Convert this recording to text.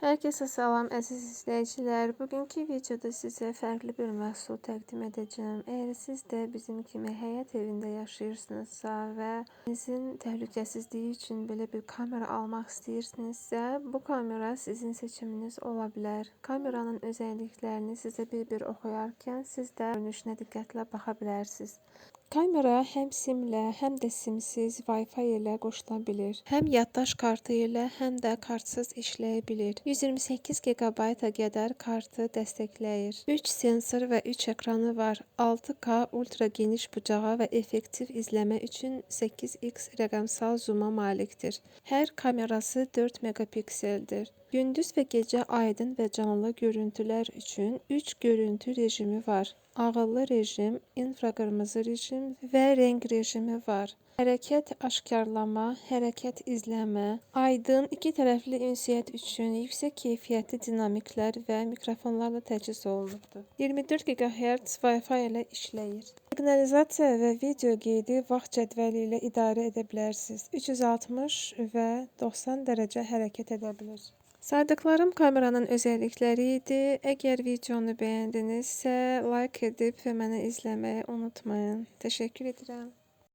Herkese salam əziz izləyicilər. Bugünkü videoda sizə fərqli bir məhsul təqdim edəcəm. Əgər siz də bizim kimi həyət evində yaşayırsınızsa və sizin təhlükəsizliyi üçün belə bir kamera almaq istəyirsinizsə, bu kamera sizin seçiminiz ola bilər. Kameranın özəlliklərini sizə bir oxuyarkən siz də görünüşünə diqqətlə baxa bilərsiniz. Kamera həm simlə, həm də simsiz Wi-Fi ilə qoşula bilir. Həm yaddaş kartı ilə, həm də kartsız işləyə bilir. 128 GB-a qədər kartı dəstəkləyir. 3 sensor və 3 ekranı var. 6K ultra geniş bucağa və effektiv izləmə üçün 8x rəqəmsal zooma malikdir. Hər kamerası 4 megapikseldir. Gündüz və gecə aydın və canlı görüntülər üçün 3 görüntü rejimi var. Ağıllı rejim, infraqırmızı rejim və rəng rejimi var. Hərəkət aşkarlama, hərəkət izləmə, aydın, iki tərəfli ünsiyyət üçün yüksək keyfiyyətli dinamiklər və mikrofonlarla təchiz olunubdur. 24 GHz Wi-Fi ilə işləyir. Siqnalizasiya və video qeydi vaxt cədvəli ilə idarə edə bilərsiniz. 360 və 90 dərəcə hərəkət edə bilir. Saydıqlarım kameranın özəllikləri idi. Əgər videonu bəyəndinizsə, like edib və məni izləməyi unutmayın. Təşəkkür edirəm.